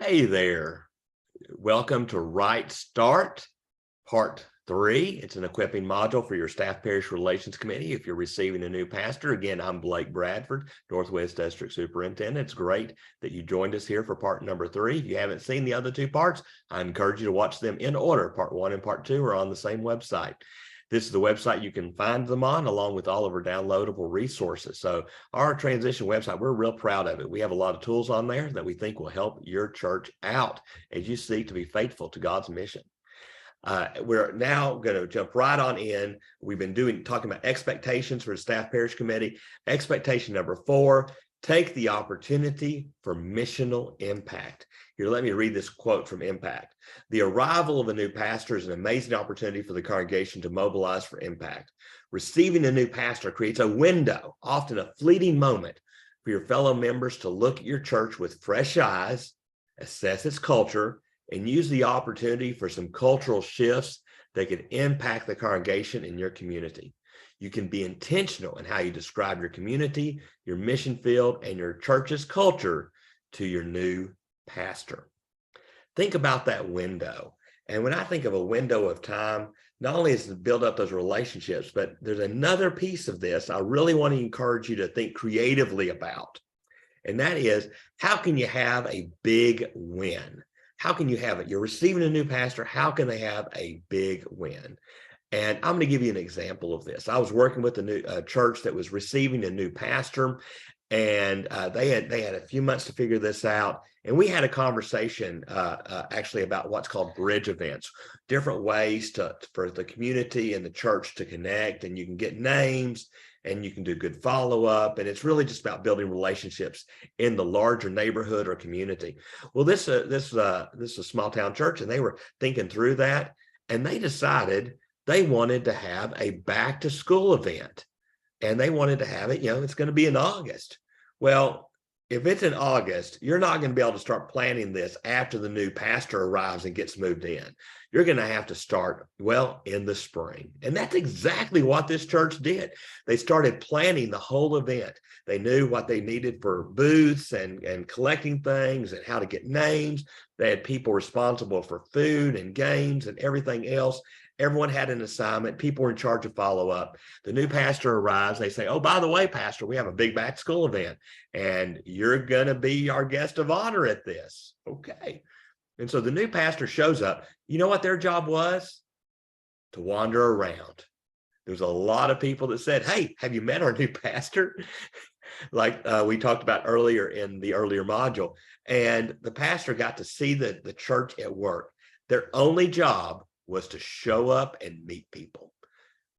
Hey there. Welcome to Right Start, Part 3. It's an equipping module for your Staff Parish Relations Committee if you're receiving a new pastor. Again, I'm Blake Bradford, Northwest District Superintendent. It's great that you joined us here for part number 3. If you haven't seen the other two parts, I encourage you to watch them in order. Part 1 and Part 2 are on the same website. This is the website you can find them on, along with all of our downloadable resources. So our transition website, we're real proud of it. We have a lot of tools on there that we think will help your church out as you seek to be faithful to God's mission. We're now going to jump right on in. We've been talking about expectations for the Staff Parish Committee. Expectation number 4, take the opportunity for missional impact. Here, let me read this quote from Impact. The arrival of a new pastor is an amazing opportunity for the congregation to mobilize for impact. Receiving a new pastor creates a window, often a fleeting moment, for your fellow members to look at your church with fresh eyes, assess its culture, and use the opportunity for some cultural shifts that could impact the congregation in your community. You can be intentional in how you describe your community, your mission field, and your church's culture to your new pastor. Think about that window. And when I think of a window of time, not only is to build up those relationships, but there's another piece of this I really want to encourage you to think creatively about. And that is, how can you have a big win? How can you have it? You're receiving a new pastor. How can they have a big win? And I'm going to give you an example of this. I was working with a new church that was receiving a new pastor, and they had a few months to figure this out. And we had a conversation actually about what's called bridge events, different ways for the community and the church to connect, and you can get names and you can do good follow-up. And it's really just about building relationships in the larger neighborhood or community. Well, this is a small town church, and they were thinking through that, and they decided they wanted to have a back to school event, and they wanted to have it, it's going to be in August. Well, if it's in August, you're not going to be able to start planning this after the new pastor arrives and gets moved in. You're going to have to start, in the spring. And that's exactly what this church did. They started planning the whole event. They knew what they needed for booths and collecting things and how to get names. They had people responsible for food and games and everything else. Everyone had an assignment. People were in charge of follow-up. The new pastor arrives. They say, oh, by the way, pastor, we have a big back to school event, and you're going to be our guest of honor at this. Okay. And so the new pastor shows up. You know what their job was? To wander around. There was a lot of people that said, hey, have you met our new pastor? Like we talked about earlier in the earlier module. And the pastor got to see the church at work. Their only job was to show up and meet people.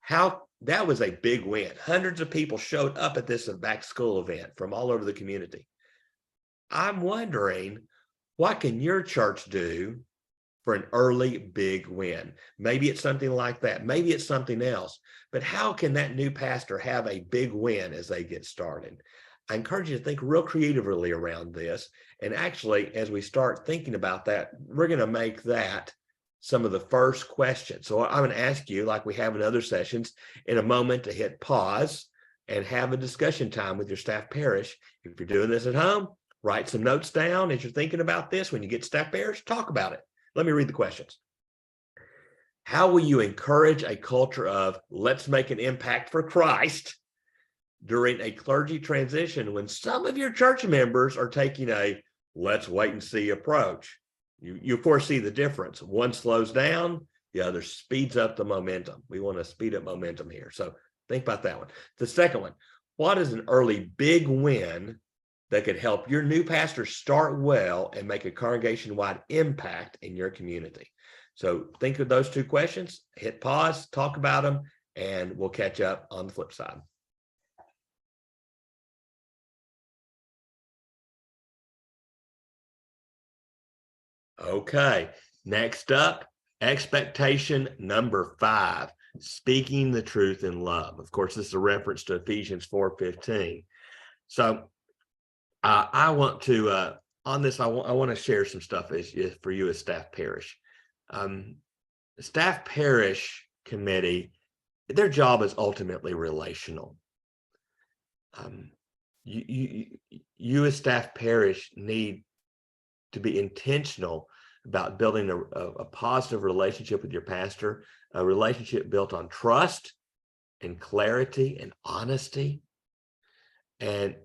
That was a big win. Hundreds of people showed up at this back school event from all over the community. I'm wondering, what can your church do for an early big win? Maybe it's something like that. Maybe it's something else. But how can that new pastor have a big win as they get started? I encourage you to think real creatively around this. And actually, as we start thinking about that, we're going to make that some of the first questions. So I'm going to ask you, like we have in other sessions, in a moment to hit pause and have a discussion time with your staff parish. If you're doing this at home, write some notes down as you're thinking about this. When you get staff parish, talk about it. Let me read the questions. How will you encourage a culture of let's make an impact for Christ during a clergy transition when some of your church members are taking a let's wait and see approach? You foresee the difference. One slows down, the other speeds up the momentum. We want to speed up momentum here. So think about that one. The second one, what is an early big win that could help your new pastor start well and make a congregation-wide impact in your community? So think of those two questions, hit pause, talk about them, and we'll catch up on the flip side. Okay, next up, expectation number 5, speaking the truth in love. Of course, this is a reference to Ephesians 4:15. So I want to, on this, I want to share some stuff for you as staff parish. Staff parish committee, their job is ultimately relational. You as staff parish need to be intentional about building a positive relationship with your pastor, a relationship built on trust and clarity and honesty, and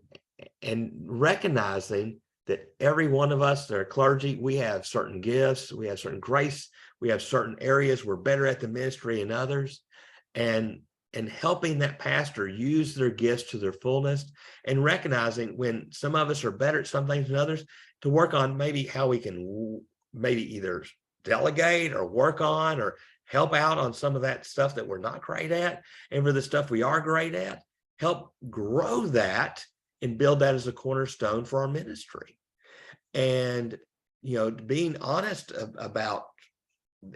recognizing that every one of us that are clergy, we have certain gifts, we have certain grace, we have certain areas we're better at the ministry and others, and helping that pastor use their gifts to their fullness, and recognizing when some of us are better at some things than others, to work on maybe how we can maybe either delegate or work on or help out on some of that stuff that we're not great at, and for the stuff we are great at, help grow that and build that as a cornerstone for our ministry. And, you know, being honest about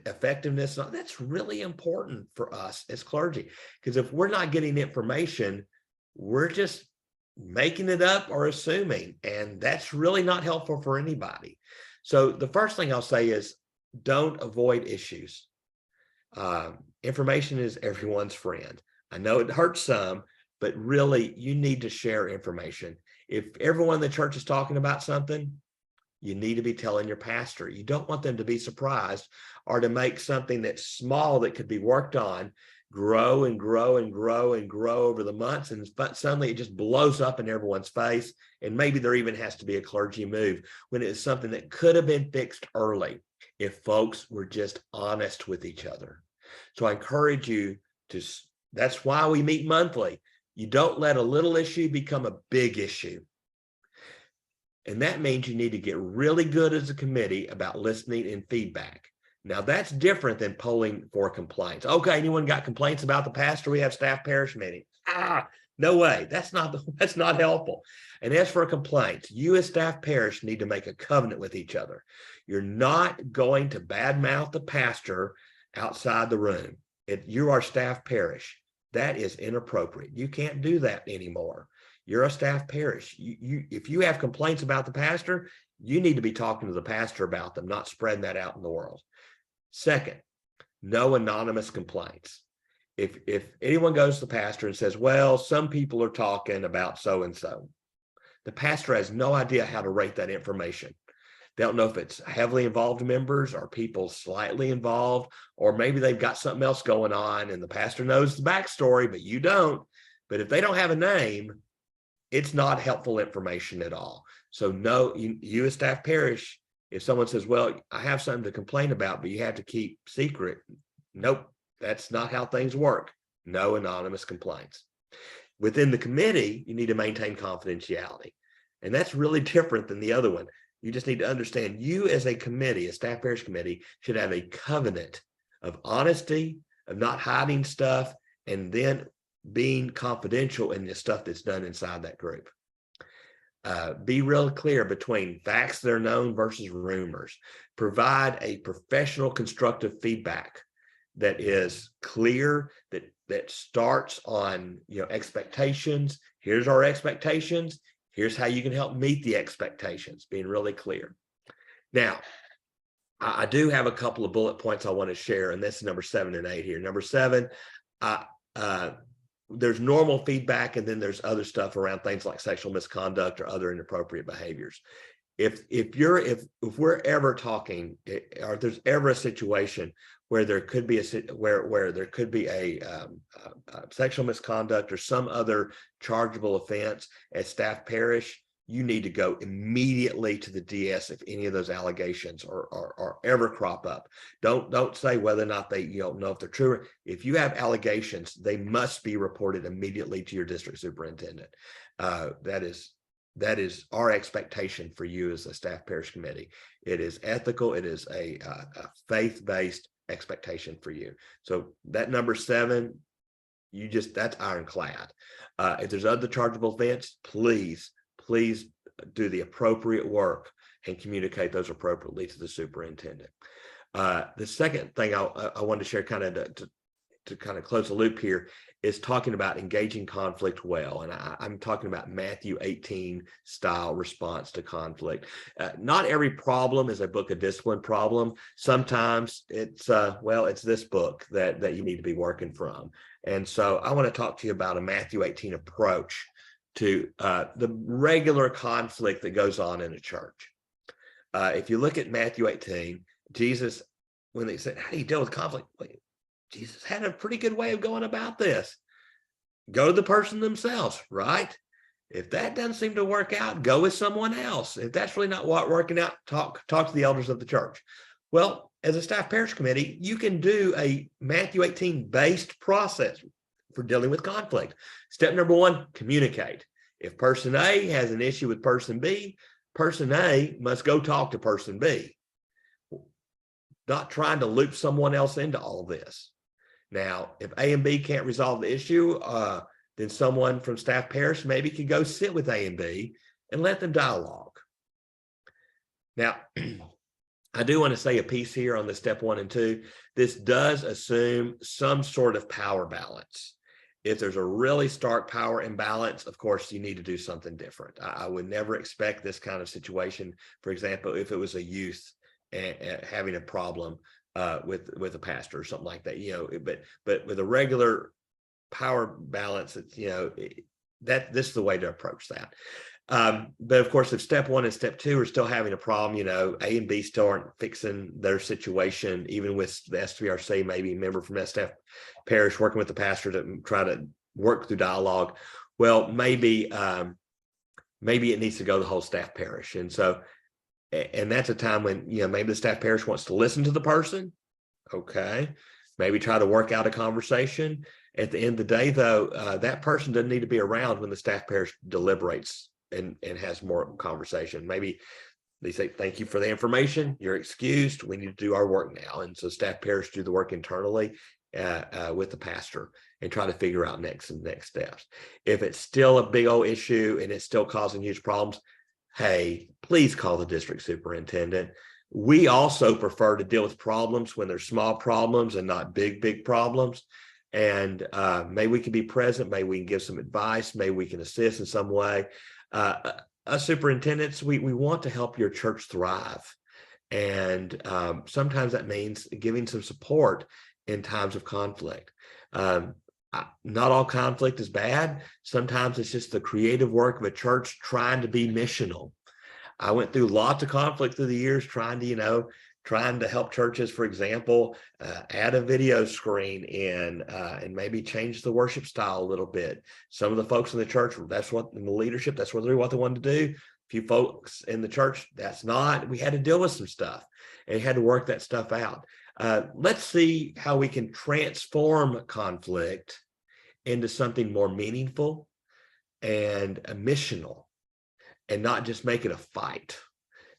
effectiveness, that's really important for us as clergy, because if we're not getting information, we're just making it up or assuming, and that's really not helpful for anybody. So the first thing I'll say is don't avoid issues. Information is everyone's friend. I know it hurts some, but really you need to share information. If everyone in the church is talking about something, you need to be telling your pastor. You don't want them to be surprised or to make something that's small that could be worked on grow and grow and grow and grow over the months, and suddenly it just blows up in everyone's face, and maybe there even has to be a clergy move when it's something that could have been fixed early if folks were just honest with each other. So I encourage you to, that's why we meet monthly. You don't let a little issue become a big issue. And that means you need to get really good as a committee about listening and feedback. Now that's different than polling for complaints. Okay, anyone got complaints about the pastor? We have staff parish meeting. No way. That's not helpful. And as for complaints, you as staff parish need to make a covenant with each other. You're not going to badmouth the pastor outside the room. If you are staff parish, that is inappropriate. You can't do that anymore. You're a staff parish. If you have complaints about the pastor, you need to be talking to the pastor about them, not spreading that out in the world. Second, no anonymous complaints. If anyone goes to the pastor and says, well, some people are talking about so-and-so, the pastor has no idea how to rate that information. They don't know if it's heavily involved members or people slightly involved, or maybe they've got something else going on and the pastor knows the backstory, but you don't. But if they don't have a name, it's not helpful information at all. So no, you as staff parish, if someone says, well, I have something to complain about, but you have to keep secret. Nope, that's not how things work. No anonymous complaints. Within the committee, you need to maintain confidentiality. And that's really different than the other one. You just need to understand you as a committee, a staff parish committee, should have a covenant of honesty, of not hiding stuff, and then being confidential in the stuff that's done inside that group. Be real clear between facts that are known versus rumors. Provide a professional, constructive feedback that is clear, that starts on expectations. Here's our expectations. Here's how you can help meet the expectations, being really clear. Now, I do have a couple of bullet points I want to share, and this is number 7 and 8 here. Number 7, there's normal feedback, and then there's other stuff around things like sexual misconduct or other inappropriate behaviors. If we're ever talking, or if there's ever a situation where there could be where there could be a sexual misconduct or some other chargeable offense at staff parish, you need to go immediately to the DS if any of those allegations are ever crop up. Don't say whether or not they know if they're true. If you have allegations, they must be reported immediately to your district superintendent. That is our expectation for you as a staff parish committee. It is ethical. It is a faith-based expectation for you. So that number 7, that's ironclad. If there's other chargeable offense, please do the appropriate work and communicate those appropriately to the superintendent. The second thing I wanted to share, kind of to kind of close the loop here, is talking about engaging conflict well. And I'm talking about Matthew 18 style response to conflict. Not every problem is a book of discipline problem. Sometimes it's this book that you need to be working from. And so I want to talk to you about a Matthew 18 approach to the regular conflict that goes on in a church. If you look at Matthew 18, Jesus, when they said, how do you deal with conflict? Wait, Jesus had a pretty good way of going about this. Go to the person themselves, right? If that doesn't seem to work out, go with someone else. If that's really not working out, talk to the elders of the church. Well, as a staff parish committee, you can do a Matthew 18 based process for dealing with conflict. Step number one, communicate. If person A has an issue with person B, person A must go talk to person B. Not trying to loop someone else into all this. Now, if A and B can't resolve the issue, then someone from staff parish maybe could go sit with A and B and let them dialogue. Now, I do want to say a piece here on the step 1 and 2. This does assume some sort of power balance. If there's a really stark power imbalance, of course, you need to do something different. I would never expect this kind of situation. For example, if it was a youth having a problem with a pastor or something like that, but with a regular power balance, it's, this is the way to approach that. But of course, if step 1 and step 2 are still having a problem, A and B still aren't fixing their situation, even with the SPRC, maybe a member from staff parish working with the pastor to try to work through dialogue. Well, maybe it needs to go to the whole staff parish. And so, and that's a time when, maybe the staff parish wants to listen to the person. Okay. Maybe try to work out a conversation. At the end of the day, though, that person doesn't need to be around when the staff parish deliberates and has more conversation. Maybe they say, thank you for the information. You're excused. We need to do our work now. And so staff parish do the work internally with the pastor and try to figure out next steps. If it's still a big old issue and it's still causing huge problems, hey, please call the district superintendent. We also prefer to deal with problems when they're small problems and not big problems. And maybe we can be present, maybe we can give some advice, maybe we can assist in some way. Us superintendents, we want to help your church thrive. And sometimes that means giving some support in times of conflict. Not all conflict is bad. Sometimes it's just the creative work of a church trying to be missional. I went through lots of conflict through the years trying to help churches, for example, add a video screen in and maybe change the worship style a little bit. Some of the folks in the church, in the leadership, that's really what they wanted to do. A few folks in the church, that's not. We had to deal with some stuff and had to work that stuff out. Let's see how we can transform conflict into something more meaningful and missional, and not just make it a fight.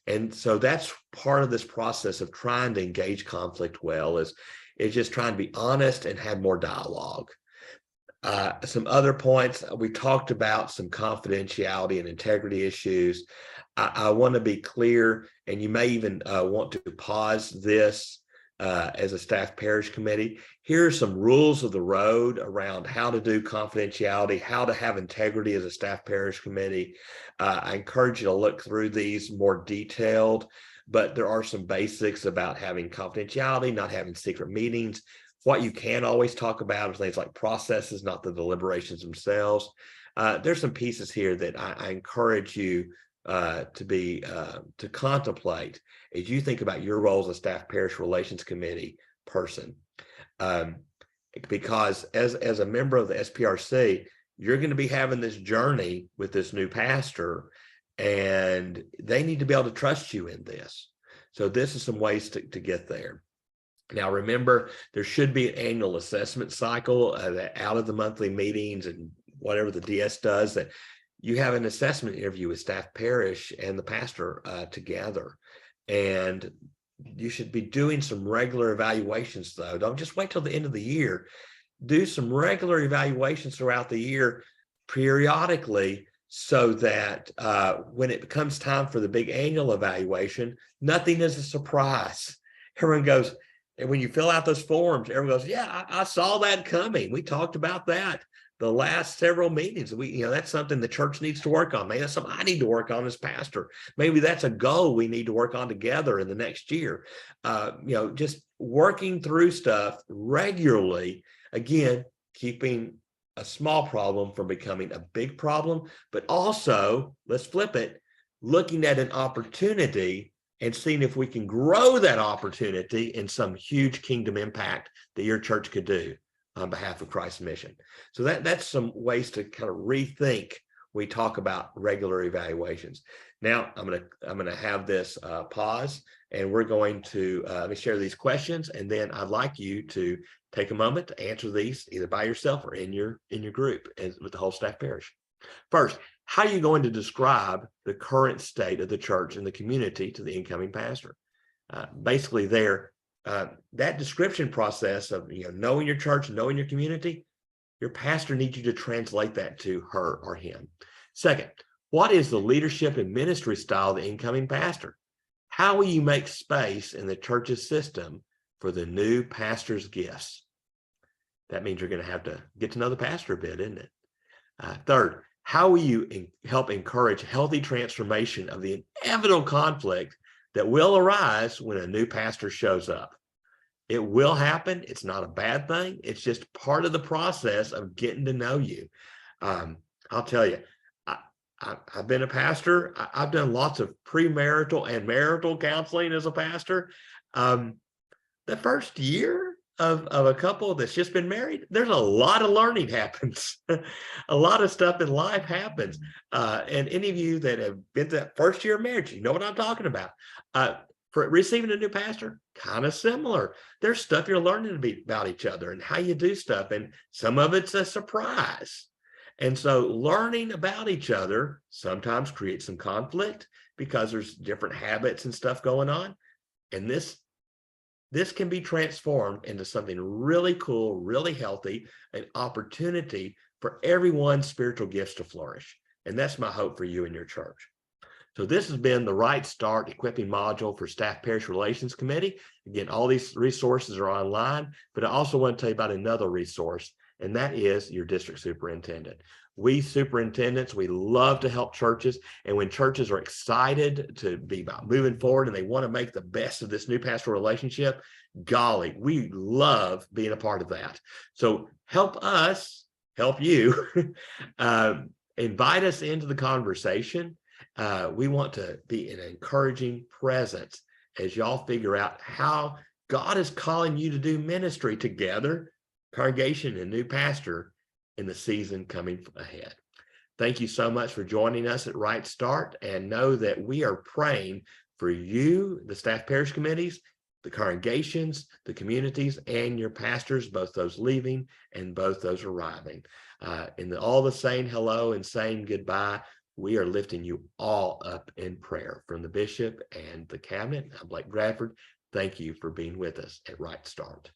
And so that's part of this process of trying to engage conflict well, is just trying to be honest and have more dialogue. Some other points, we talked about some confidentiality and integrity issues. I want to be clear, and you may even want to pause this as a staff parish committee. Here are some rules of the road around how to do confidentiality, how to have integrity as a staff parish committee. I encourage you to look through these more detailed, but there are some basics about having confidentiality, not having secret meetings. What you can always talk about are things like processes, not the deliberations themselves. There's some pieces here that I encourage you to contemplate as you think about your role as a staff parish relations committee person. Because as a member of the SPRC, you're going to be having this journey with this new pastor, and they need to be able to trust you in this. So this is some ways to get there. Now, remember, there should be an annual assessment cycle out of the monthly meetings and whatever the DS does, that you have an assessment interview with staff parish and the pastor together. And you should be doing some regular evaluations, though. Don't just wait till the end of the year. Do some regular evaluations throughout the year periodically, so that when it becomes time for the big annual evaluation, nothing is a surprise. Everyone goes, and when you fill out those forms, everyone goes, yeah, I saw that coming. We talked about that the last several meetings. That's something the church needs to work on. Maybe that's something I need to work on as pastor. Maybe that's a goal we need to work on together in the next year. Just working through stuff regularly, again, keeping a small problem from becoming a big problem, but also, let's flip it, looking at an opportunity and seeing if we can grow that opportunity in some huge kingdom impact that your church could do on behalf of Christ's mission. So that's some ways to kind of rethink. We talk about regular evaluations. Now I'm gonna have this pause, and we're going to let me share these questions, and then I'd like you to take a moment to answer these either by yourself or in your group with the whole staff parish. First, how are you going to describe the current state of the church and the community to the incoming pastor? Basically, that description process of knowing your church, knowing your community, your pastor needs you to translate that to her or him. Second, what is the leadership and ministry style of the incoming pastor? How will you make space in the church's system for the new pastor's gifts? That means you're going to have to get to know the pastor a bit, isn't it? Third, how will you help encourage healthy transformation of the inevitable conflict that will arise when a new pastor shows up? It will happen. It's not a bad thing. It's just part of the process of getting to know you. I'll tell you, I've been a pastor. I've done lots of premarital and marital counseling as a pastor. The first year of a couple that's just been married, there's a lot of learning happens. A lot of stuff in life happens. And any of you that have been to that first year of marriage, you know what I'm talking about. For receiving a new pastor, kind of similar. There's stuff you're learning about each other and how you do stuff. And some of it's a surprise. And so learning about each other sometimes creates some conflict because there's different habits and stuff going on. And this can be transformed into something really cool, really healthy, an opportunity for everyone's spiritual gifts to flourish. And that's my hope for you and your church. So this has been the Right Start Equipping Module for Staff Parish Relations Committee. Again, all these resources are online, but I also want to tell you about another resource, and that is your district superintendent. We superintendents, we love to help churches, and when churches are excited to be about moving forward and they want to make the best of this new pastoral relationship, golly, we love being a part of that. So help us help you. Invite us into the conversation. We want to be an encouraging presence as y'all figure out how God is calling you to do ministry together, congregation and new pastor, in the season coming ahead. Thank you so much for joining us at Right Start, and know that we are praying for you, the staff parish committees, the congregations, the communities, and your pastors, both those leaving and both those arriving. All the saying hello and saying goodbye, we are lifting you all up in prayer. From the bishop and the cabinet, I'm Blake Bradford. Thank you for being with us at Right Start.